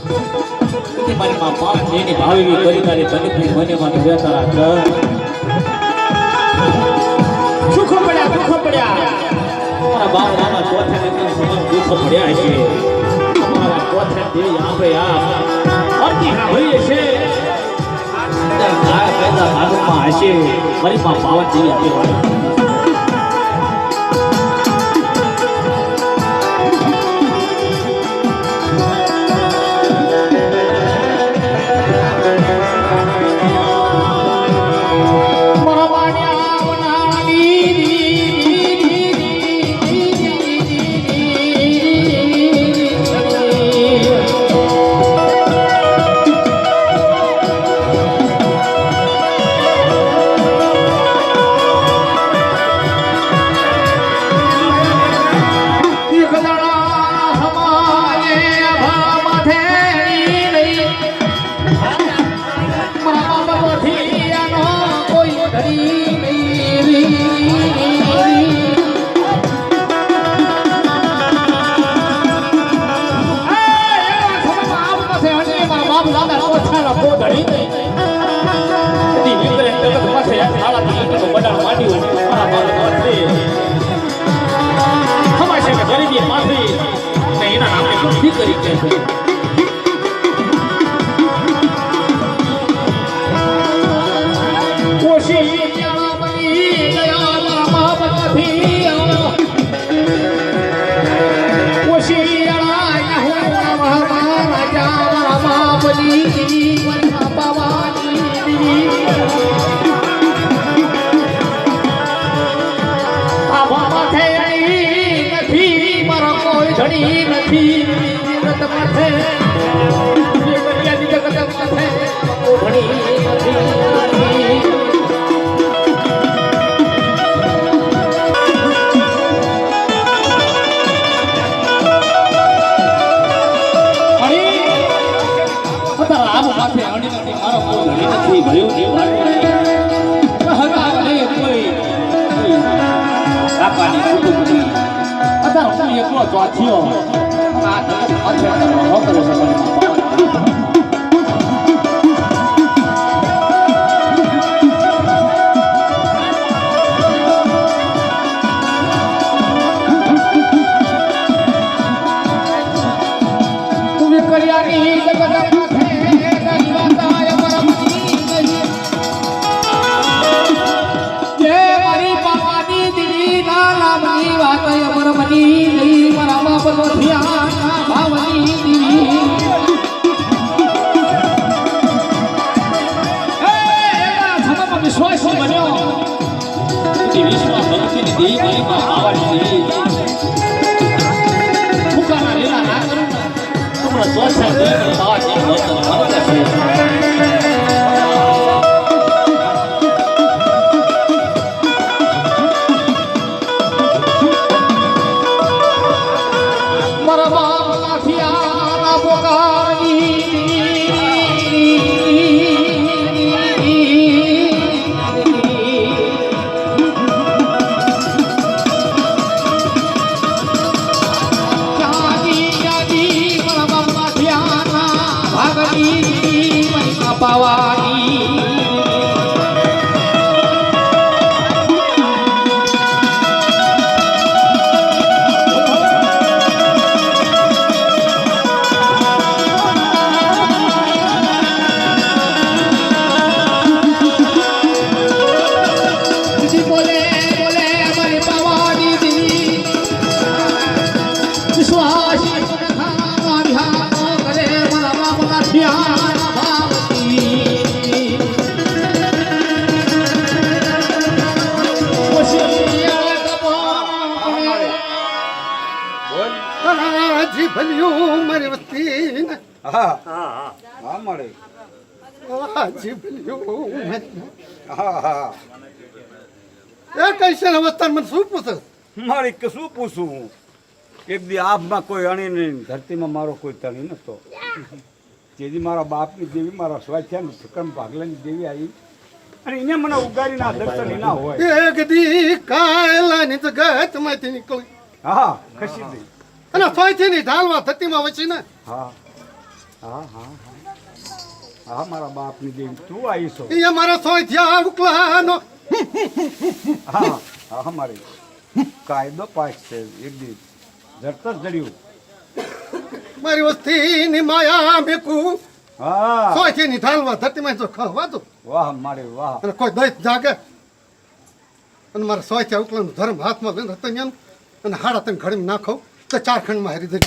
મારી માં પાંચ એની ભાવી કરી તારી તનિકની મને મને બેતારા કર સુખ પડ્યા મારા બાપ નાના ચોથે ને સમય દુઃખ પડ્યા છે મારા ચોથે દેવી આપે અતિ હોય છે ગાય પેદા ભાગમાં હશે મારી માં પાવન દેવી આપે ગરીબી માફી એના નામે ગંભીર કરી છે મારે કશું પૂછું એક દી આબમાં કોઈ અણી નહીં ધરતીમાં મારો કોઈ તણી નતો જેથી મારા બાપની દેવી મારા સ્વાધ્યાય સુકમ ભાગલાની દેવી આવી અને એને મને ઉગાડીને આ દર્શન ના હોય એક દી કાયલાની જગતમાંથી નીકળી હા ખસી દઈ અને ફાઈથી ની ઢાલવા થતીમાં વચી ને હા હા હા હા મારા બાપની દેવી તું આવી છો એ અમારા સોયથિયા ઉકલાનો હા હા મારી કાયદો પાસ છે એક દિવસ જડતર જડ્યું મારી વસ્તીની માયા મેકું હા સોયથીની ઢાલવા ધરતીમાં જો ખવા દો વાહ મારી વાહ અને કોઈ દૈત જાગે અને મારા સોયથિયા ઉકલાનો ધર્મ હાથમાં લઈને હતન્યાનું અને હાડા તને ઘડીમાં નાખો તો ચાર ખંડમાં હારી જઈ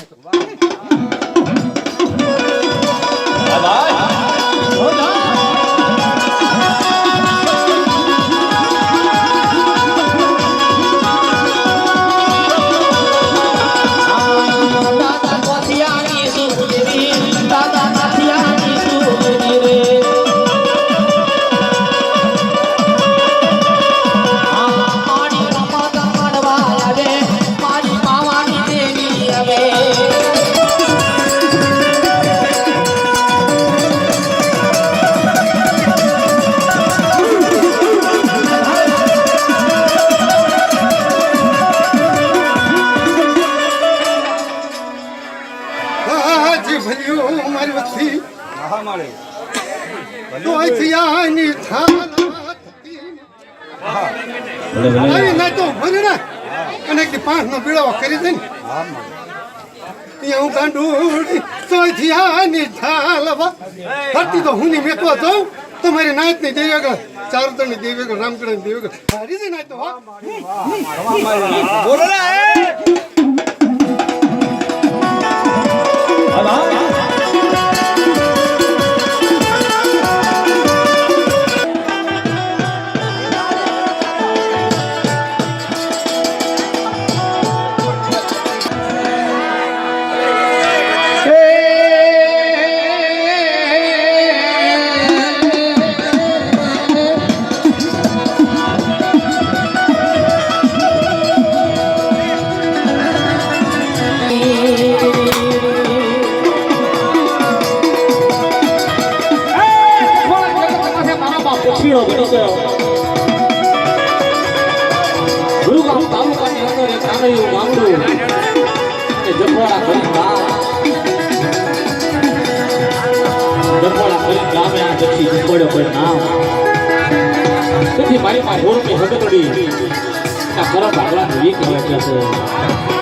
દાદા કોથિયાની સુગરી દાદા નાથિયાની સુગરી રે મારી રમત મળવા આવે મારી માવાની દેવી આવે હાજી ભલ્યું મારી વસ્તી હા મારી સોયથિયાની ઢાલવા આવી ના તો ભરે ને અને એક 5 નો બીળો કરી દે ને હા મારી હું ગાંડુડી સોયથિયાની ઢાલવા ધરતી તો હું મેકવા જાઉં તો મારી નાયતની દેવી આગળ ચારુતરની દેવી આગળ રામકડાની દેવી આગળ હારી દે નાય તો હા બોલો ને પછીનો બની ગયો ગુરુગામ તાલુકાની અંદર એક નાનકડું ગામડું અને જફવાડા કરી ગામે આ જક્ષી પડ્યો કોઈ નામ તેથી મારી પાસે રોડની હગતડી આ કરમ ભાગલાને વીક લાગ્યા છે